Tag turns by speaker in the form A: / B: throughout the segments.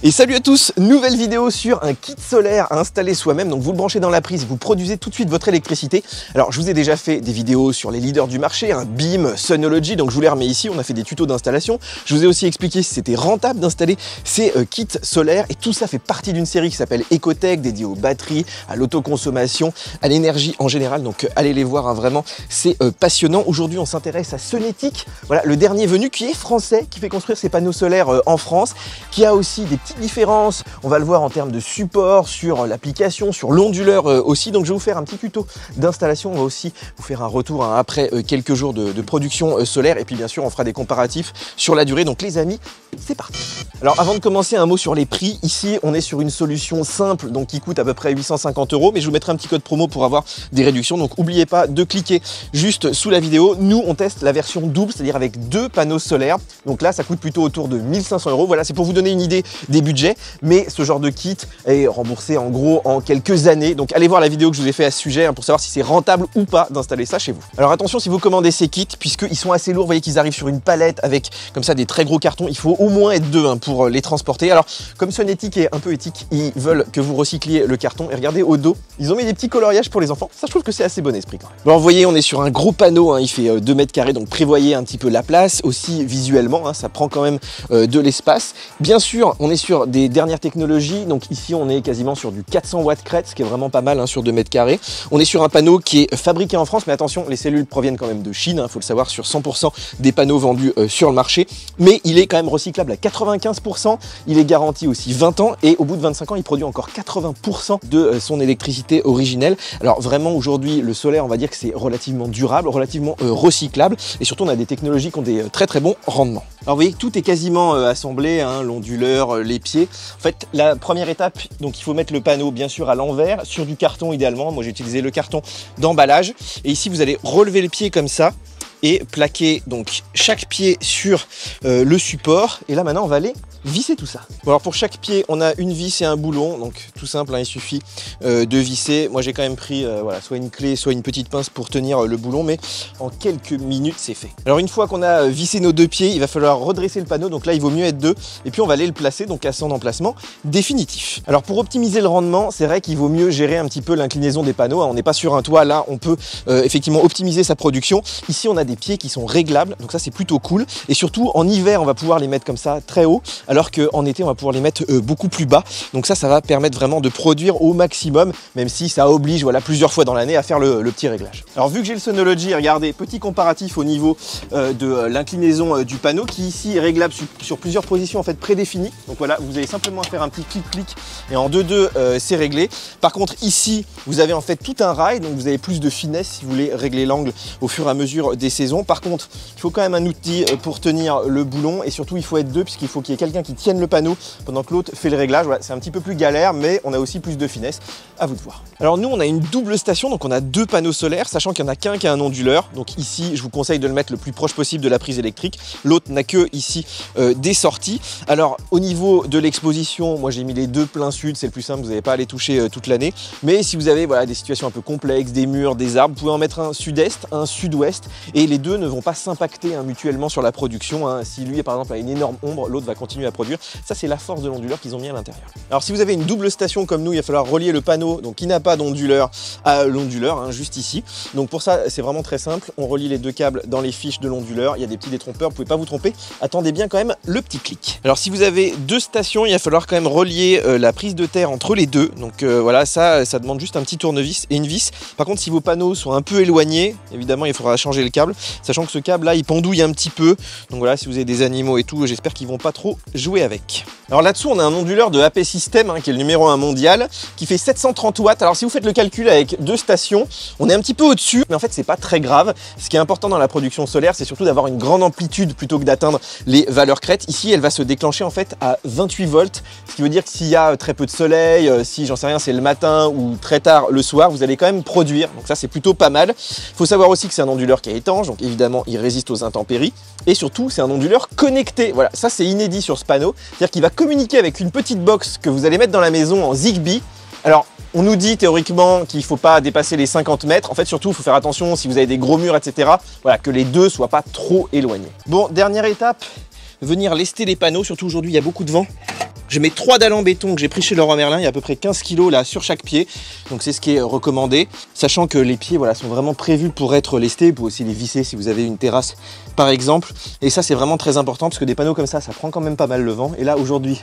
A: Et salut à tous, nouvelle vidéo sur un kit solaire à installer soi-même. Donc vous le branchez dans la prise, vous produisez tout de suite votre électricité. Alors je vous ai déjà fait des vidéos sur les leaders du marché, un Beam, Synology, donc je vous les remets ici, on a fait des tutos d'installation. Je vous ai aussi expliqué si c'était rentable d'installer ces kits solaires et tout ça fait partie d'une série qui s'appelle Ecotech, dédiée aux batteries, à l'autoconsommation, à l'énergie en général. Donc allez les voir, hein, vraiment, c'est passionnant. Aujourd'hui on s'intéresse à Sonetic, voilà, le dernier venu qui est français, qui fait construire ses panneaux solaires en France, qui a aussi des petites différences, on va le voir en termes de support sur l'application, sur l'onduleur aussi. Donc je vais vous faire un petit tuto d'installation, on va aussi vous faire un retour après quelques jours de production solaire et puis bien sûr on fera des comparatifs sur la durée. Donc les amis, c'est parti. Alors avant de commencer, un mot sur les prix. Ici on est sur une solution simple donc qui coûte à peu près 850 €, mais je vous mettrai un petit code promo pour avoir des réductions. Donc n'oubliez pas de cliquer juste sous la vidéo. Nous on teste la version double, c'est-à-dire avec 2 panneaux solaires. Donc là ça coûte plutôt autour de 1500 €. Voilà, c'est pour vous donner une idée des budgets, mais ce genre de kit est remboursé en gros en quelques années. Donc allez voir la vidéo que je vous ai fait à ce sujet hein, pour savoir si c'est rentable ou pas d'installer ça chez vous. Alors attention si vous commandez ces kits, puisqu'ils sont assez lourds, vous voyez qu'ils arrivent sur une palette avec comme ça des très gros cartons, il faut au moins être 2 hein, pour les transporter. Alors comme Sonetic est un peu éthique, ils veulent que vous recycliez le carton et regardez au dos, ils ont mis des petits coloriages pour les enfants. Ça je trouve que c'est assez bon esprit quand même. Bon, vous voyez on est sur un gros panneau, hein, il fait 2 mètres carrés, donc prévoyez un petit peu la place aussi visuellement, hein, ça prend quand même de l'espace. Bien sûr on est sur des dernières technologies, donc ici on est quasiment sur du 400 watts crête, ce qui est vraiment pas mal hein, sur 2 mètres carrés. On est sur un panneau qui est fabriqué en France, mais attention, les cellules proviennent quand même de Chine, hein, faut le savoir, sur 100% des panneaux vendus sur le marché, mais il est quand même recyclable à 95%, il est garanti aussi 20 ans, et au bout de 25 ans, il produit encore 80% de son électricité originelle. Alors vraiment, aujourd'hui, le solaire, on va dire que c'est relativement durable, relativement recyclable, et surtout, on a des technologies qui ont des très très bons rendements. Alors vous voyez que tout est quasiment assemblé, hein, l'onduleur, les pieds. En fait, la première étape, donc il faut mettre le panneau bien sûr à l'envers, sur du carton idéalement. Moi j'ai utilisé le carton d'emballage. Et ici vous allez relever les pieds comme ça et plaquer donc chaque pied sur le support. Et là maintenant on va aller visser tout ça. Bon, alors pour chaque pied on a une vis et un boulon, donc tout simple hein, il suffit de visser. Moi j'ai quand même pris voilà, soit une clé soit une petite pince pour tenir le boulon, mais en quelques minutes c'est fait. Alors une fois qu'on a vissé nos 2 pieds, il va falloir redresser le panneau, donc là il vaut mieux être 2 et puis on va aller le placer donc à son emplacement définitif. Alors pour optimiser le rendement, c'est vrai qu'il vaut mieux gérer un petit peu l'inclinaison des panneaux, hein. On n'est pas sur un toit, là on peut effectivement optimiser sa production. Ici on a des pieds qui sont réglables, donc ça c'est plutôt cool, et surtout en hiver on va pouvoir les mettre comme ça très haut, alors qu'en été on va pouvoir les mettre beaucoup plus bas. Donc ça va permettre vraiment de produire au maximum, même si ça oblige voilà, plusieurs fois dans l'année à faire le petit réglage. Alors vu que j'ai le Synology, regardez, petit comparatif au niveau de l'inclinaison du panneau, qui ici est réglable sur plusieurs positions en fait prédéfinies. Donc voilà, vous avez simplement à faire un petit clic-clic et en 2-2 c'est réglé. Par contre ici vous avez en fait tout un rail, donc vous avez plus de finesse si vous voulez régler l'angle au fur et à mesure des saisons. Par contre il faut quand même un outil pour tenir le boulon, et surtout il faut être 2 puisqu'il faut qu'il y ait quelqu'un qui tienne le panneau pendant que l'autre fait le réglage. Voilà, c'est un petit peu plus galère, mais on a aussi plus de finesse, à vous de voir. Alors nous on a une double station, donc on a 2 panneaux solaires, sachant qu'il n'y en a qu'un qui a un onduleur. Donc ici je vous conseille de le mettre le plus proche possible de la prise électrique. L'autre n'a que ici des sorties. Alors au niveau de l'exposition, moi j'ai mis les 2 plein sud, c'est le plus simple, vous n'avez pas à les toucher toute l'année. Mais si vous avez voilà, des situations un peu complexes, des murs, des arbres, vous pouvez en mettre un sud-est, un sud-ouest, et les 2 ne vont pas s'impacter hein, mutuellement sur la production. Hein. Si lui par exemple a une énorme ombre, l'autre va continuer à produire. Ça c'est la force de l'onduleur qu'ils ont mis à l'intérieur. Alors si vous avez une double station comme nous, il va falloir relier le panneau donc qui n'a pas d'onduleur à l'onduleur, hein, juste ici. Donc pour ça c'est vraiment très simple, on relie les 2 câbles dans les fiches de l'onduleur, il y a des petits détrompeurs, vous pouvez pas vous tromper, attendez bien quand même le petit clic. Alors si vous avez 2 stations, il va falloir quand même relier la prise de terre entre les 2, donc voilà, ça demande juste un petit tournevis et une vis. Par contre si vos panneaux sont un peu éloignés, évidemment il faudra changer le câble, sachant que ce câble là il pendouille un petit peu, donc voilà, si vous avez des animaux et tout, j'espère qu'ils vont pas trop jouer avec. Alors là-dessous on a un onduleur de AP System hein, qui est le numéro 1 mondial, qui fait 730 watts. Alors si vous faites le calcul avec 2 stations, on est un petit peu au-dessus, mais en fait c'est pas très grave. Ce qui est important dans la production solaire, c'est surtout d'avoir une grande amplitude plutôt que d'atteindre les valeurs crêtes. Ici elle va se déclencher en fait à 28 volts, ce qui veut dire que s'il y a très peu de soleil, si j'en sais rien c'est le matin ou très tard le soir, vous allez quand même produire, donc ça c'est plutôt pas mal. Il faut savoir aussi que c'est un onduleur qui est étanche, donc évidemment il résiste aux intempéries, et surtout c'est un onduleur connecté. Voilà, ça c'est inédit sur ce panneau, c'est-à-dire qu'il va communiquer avec une petite box que vous allez mettre dans la maison en Zigbee. Alors on nous dit théoriquement qu'il ne faut pas dépasser les 50 mètres. En fait, surtout, il faut faire attention si vous avez des gros murs, etc. Voilà, que les 2 soient pas trop éloignés. Bon, dernière étape, venir lester les panneaux. Surtout aujourd'hui, il y a beaucoup de vent. Je mets 3 dalles en béton que j'ai pris chez Leroy Merlin, il y a à peu près 15 kg là sur chaque pied, donc c'est ce qui est recommandé, sachant que les pieds voilà, sont vraiment prévus pour être lestés, vous pouvez aussi les visser si vous avez une terrasse par exemple, et ça c'est vraiment très important parce que des panneaux comme ça prend quand même pas mal le vent, et là aujourd'hui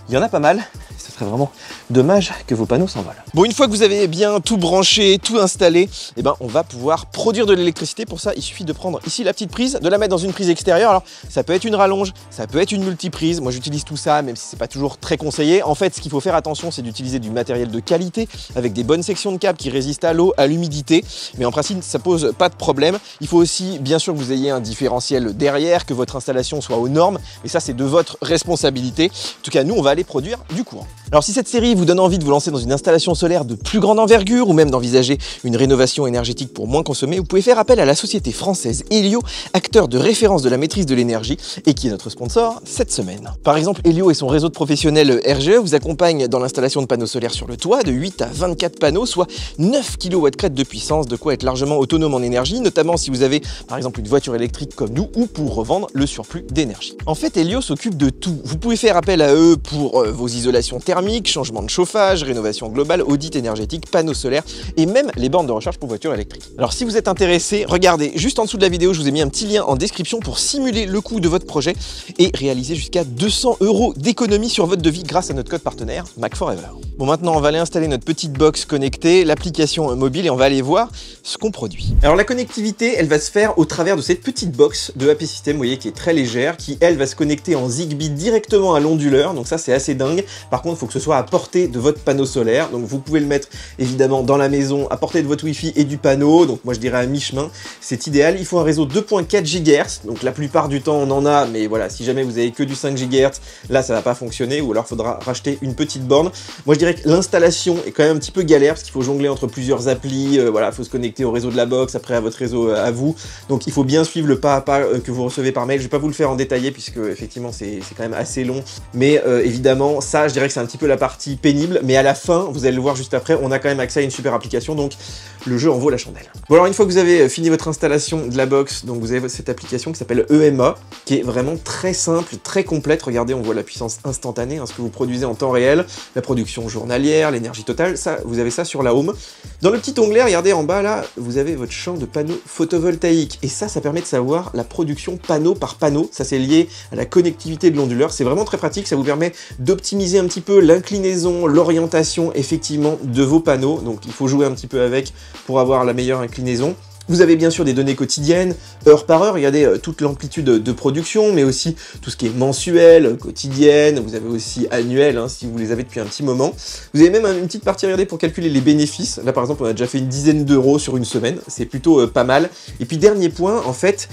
A: il y en a pas mal, ce serait vraiment dommage que vos panneaux s'envolent. Bon, une fois que vous avez bien tout branché, tout installé, eh ben, on va pouvoir produire de l'électricité. Pour ça, il suffit de prendre ici la petite prise, de la mettre dans une prise extérieure. Alors, ça peut être une rallonge, ça peut être une multiprise. Moi, j'utilise tout ça, même si c'est pas toujours très conseillé. En fait, ce qu'il faut faire attention, c'est d'utiliser du matériel de qualité, avec des bonnes sections de câbles qui résistent à l'eau, à l'humidité. Mais en principe, ça pose pas de problème. Il faut aussi, bien sûr, que vous ayez un différentiel derrière, que votre installation soit aux normes. Et ça, c'est de votre responsabilité. En tout cas, nous, on va aller produire du courant. Alors, si cette série vous donne envie de vous lancer dans une installation solaire de plus grande envergure ou même d'envisager une rénovation énergétique pour moins consommer, vous pouvez faire appel à la société française Helio, acteur de référence de la maîtrise de l'énergie et qui est notre sponsor cette semaine. Par exemple, Helio et son réseau de professionnels RGE vous accompagnent dans l'installation de panneaux solaires sur le toit de 8 à 24 panneaux, soit 9 kW crête de puissance, de quoi être largement autonome en énergie, notamment si vous avez par exemple une voiture électrique comme nous ou pour revendre le surplus d'énergie. En fait, Helio s'occupe de tout. Vous pouvez faire appel à eux pour vos isolations thermiques, changement de chauffage, rénovation globale, audit énergétique, panneaux solaires et même les bornes de recharge pour voitures électriques. Alors si vous êtes intéressé, regardez juste en dessous de la vidéo, je vous ai mis un petit lien en description pour simuler le coût de votre projet et réaliser jusqu'à 200 € d'économie sur votre devis grâce à notre code partenaire MacForever. Bon, maintenant on va aller installer notre petite box connectée, l'application mobile, et on va aller voir ce qu'on produit. Alors la connectivité, elle va se faire au travers de cette petite box de AP System, vous voyez, qui est très légère, qui elle va se connecter en Zigbee directement à l'onduleur, donc ça c'est assez dingue. Par contre, il faut que ce soit à portée de votre panneau solaire, donc vous pouvez le mettre évidemment dans la maison, à portée de votre Wi-Fi et du panneau, donc moi je dirais à mi-chemin, c'est idéal. Il faut un réseau 2.4 GHz, donc la plupart du temps on en a, mais voilà, si jamais vous avez que du 5 GHz, là ça va pas fonctionner, ou alors il faudra racheter une petite borne. Moi je dirais que l'installation est quand même un petit peu galère, parce qu'il faut jongler entre plusieurs applis, voilà, il faut se connecter au réseau de la box, après à votre réseau à vous, donc il faut bien suivre le pas à pas que vous recevez par mail. Je vais pas vous le faire en détaillé, puisque effectivement c'est quand même assez long, mais évidemment ça je dirais que c'est un petit peu la partie pénible, mais à la fin, vous allez le voir juste après, on a quand même accès à une super application, donc le jeu en vaut la chandelle. Bon, alors une fois que vous avez fini votre installation de la box, donc vous avez cette application qui s'appelle EMA, qui est vraiment très simple, très complète. Regardez, on voit la puissance instantanée, hein, ce que vous produisez en temps réel, la production journalière, l'énergie totale, ça, vous avez ça sur la home. Dans le petit onglet, regardez en bas là, vous avez votre champ de panneaux photovoltaïques, et ça permet de savoir la production panneau par panneau. Ça, c'est lié à la connectivité de l'onduleur, c'est vraiment très pratique, ça vous permet d'optimiser un petit peu l'inclinaison, l'orientation effectivement de vos panneaux, donc il faut jouer un petit peu avec pour avoir la meilleure inclinaison. Vous avez bien sûr des données quotidiennes, heure par heure, regardez toute l'amplitude de production, mais aussi tout ce qui est mensuel, quotidienne, vous avez aussi annuel, hein, si vous les avez depuis un petit moment. Vous avez même une petite partie, regardez, pour calculer les bénéfices. Là par exemple, on a déjà fait une dizaine d'euros sur une semaine, c'est plutôt pas mal. Et puis dernier point, en fait,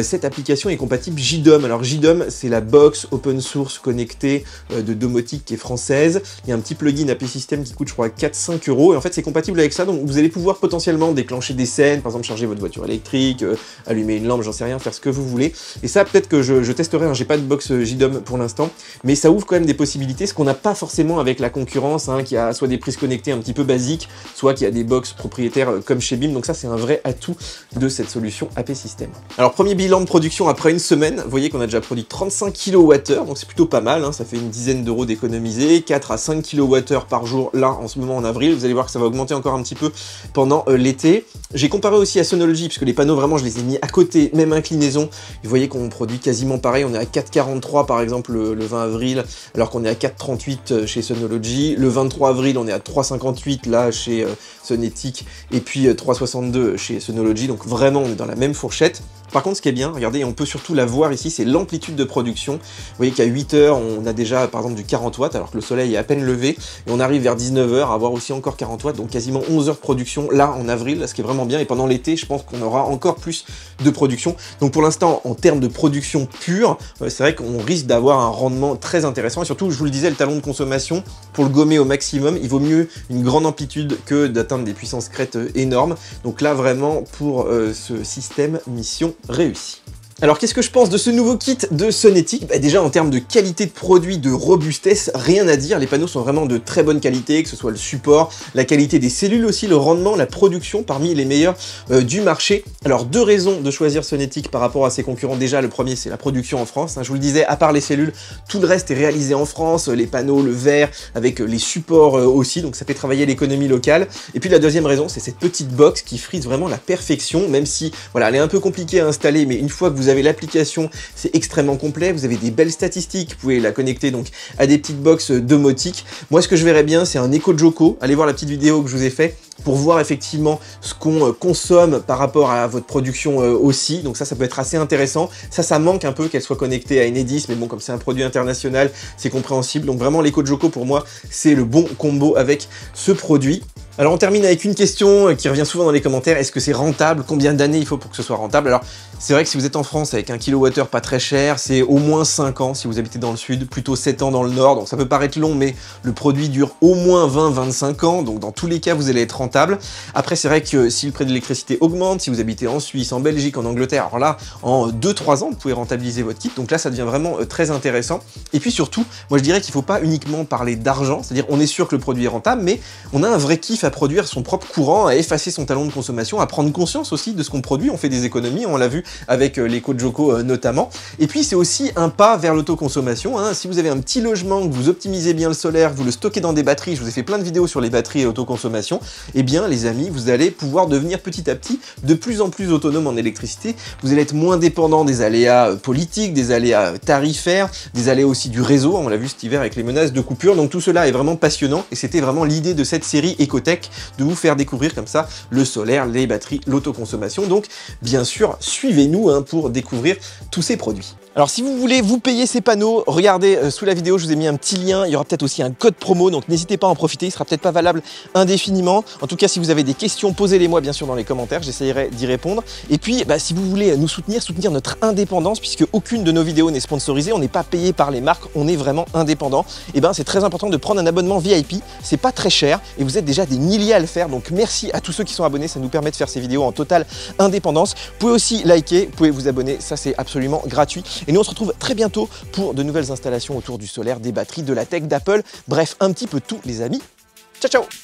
A: cette application est compatible JDOM. Alors JDOM, c'est la box open source connectée de Domotique qui est française. Il y a un petit plugin AP System qui coûte, je crois, 4-5 €, et en fait c'est compatible avec ça, donc vous allez pouvoir potentiellement déclencher des scènes, par exemple charger votre voiture électrique, allumer une lampe, j'en sais rien, faire ce que vous voulez. Et ça, peut-être que je testerai, hein, j'ai pas de box JDOM pour l'instant, mais ça ouvre quand même des possibilités, ce qu'on n'a pas forcément avec la concurrence, hein, qui a soit des prises connectées un petit peu basiques, soit qui a des box propriétaires comme chez BIM, donc ça c'est un vrai atout de cette solution AP System. Alors premier bilan de production après une semaine, vous voyez qu'on a déjà produit 35 kWh, donc c'est plutôt pas mal, hein, ça fait une dizaine d'euros d'économisés, 4 à 5 kWh par jour là en ce moment en avril, vous allez voir que ça va augmenter encore un petit peu pendant l'été. J'ai comparé aussi à Synology, puisque les panneaux vraiment je les ai mis à côté, même inclinaison, vous voyez qu'on produit quasiment pareil, on est à 4,43 par exemple le 20 avril, alors qu'on est à 4,38 chez Synology, le 23 avril on est à 3,58 là chez Sonetic, et puis 3,62 chez Synology, donc vraiment on est dans la même fourchette. Par contre, ce qui est bien, regardez, on peut surtout la voir ici, c'est l'amplitude de production. Vous voyez qu'à 8 h, on a déjà, par exemple, du 40 watts, alors que le soleil est à peine levé. Et on arrive vers 19 h à avoir aussi encore 40 watts, donc quasiment 11 heures de production, là, en avril, ce qui est vraiment bien. Et pendant l'été, je pense qu'on aura encore plus de production. Donc pour l'instant, en termes de production pure, c'est vrai qu'on risque d'avoir un rendement très intéressant. Et surtout, je vous le disais, le talon de consommation, pour le gommer au maximum, il vaut mieux une grande amplitude que d'atteindre des puissances crêtes énormes. Donc là, vraiment, pour ce système, mission réussie. Alors qu'est-ce que je pense de ce nouveau kit de Sonetic? Déjà en termes de qualité de produit, de robustesse, rien à dire, les panneaux sont vraiment de très bonne qualité, que ce soit le support, la qualité des cellules aussi, le rendement, la production parmi les meilleurs du marché. Alors deux raisons de choisir Sonetic par rapport à ses concurrents. Déjà le premier c'est la production en France, je vous le disais, à part les cellules, tout le reste est réalisé en France, les panneaux, le verre, avec les supports aussi, donc ça fait travailler l'économie locale. Et puis la deuxième raison c'est cette petite box qui frise vraiment la perfection, même si voilà, elle est un peu compliquée à installer, mais une fois que vous avez l'application, c'est extrêmement complet, vous avez des belles statistiques, vous pouvez la connecter donc à des petites box domotiques. Moi ce que je verrais bien c'est un Echo Joko, allez voir la petite vidéo que je vous ai fait pour voir effectivement ce qu'on consomme par rapport à votre production aussi, donc ça peut être assez intéressant. Ça manque un peu qu'elle soit connectée à Enedis, mais bon comme c'est un produit international c'est compréhensible, donc vraiment l'Echo Joko pour moi c'est le bon combo avec ce produit. Alors on termine avec une question qui revient souvent dans les commentaires, est-ce que c'est rentable? Combien d'années il faut pour que ce soit rentable? Alors c'est vrai que si vous êtes en France avec un kWh pas très cher, c'est au moins 5 ans si vous habitez dans le sud, plutôt 7 ans dans le nord, donc ça peut paraître long mais le produit dure au moins 20-25 ans, donc dans tous les cas vous allez être rentable. Après c'est vrai que si le prix de l'électricité augmente, si vous habitez en Suisse, en Belgique, en Angleterre, alors là en 2-3 ans vous pouvez rentabiliser votre kit, donc là ça devient vraiment très intéressant. Et puis surtout, moi je dirais qu'il ne faut pas uniquement parler d'argent, c'est-à-dire on est sûr que le produit est rentable, mais on a un vrai kiff à produire son propre courant, à effacer son talon de consommation, à prendre conscience aussi de ce qu'on produit, on fait des économies, on l'a vu avec l'Echo Joko notamment. Et puis c'est aussi un pas vers l'autoconsommation, si vous avez un petit logement, que vous optimisez bien le solaire, que vous le stockez dans des batteries, je vous ai fait plein de vidéos sur les batteries et l'autoconsommation, et bien les amis, vous allez pouvoir devenir petit à petit de plus en plus autonome en électricité, vous allez être moins dépendant des aléas politiques, des aléas tarifaires, des aléas aussi du réseau, on l'a vu cet hiver avec les menaces de coupure, donc tout cela est vraiment passionnant, et c'était vraiment l'idée de cette série Ecotech, de vous faire découvrir comme ça le solaire, les batteries, l'autoconsommation. Donc bien sûr, suivez-nous pour découvrir tous ces produits. Alors si vous voulez vous payer ces panneaux, regardez sous la vidéo, je vous ai mis un petit lien, il y aura peut-être aussi un code promo, donc n'hésitez pas à en profiter, il sera peut-être pas valable indéfiniment. En tout cas, si vous avez des questions, posez-les-moi bien sûr dans les commentaires, j'essayerai d'y répondre. Et puis, si vous voulez nous soutenir notre indépendance, puisque aucune de nos vidéos n'est sponsorisée, on n'est pas payé par les marques, on est vraiment indépendant, et c'est très important de prendre un abonnement VIP, c'est pas très cher, et vous êtes déjà des milliers à le faire, donc merci à tous ceux qui sont abonnés, ça nous permet de faire ces vidéos en totale indépendance. Vous pouvez aussi liker, vous pouvez vous abonner, ça c'est absolument gratuit. Et nous on se retrouve très bientôt pour de nouvelles installations autour du solaire, des batteries, de la tech, d'Apple, bref un petit peu tout les amis. Ciao ciao.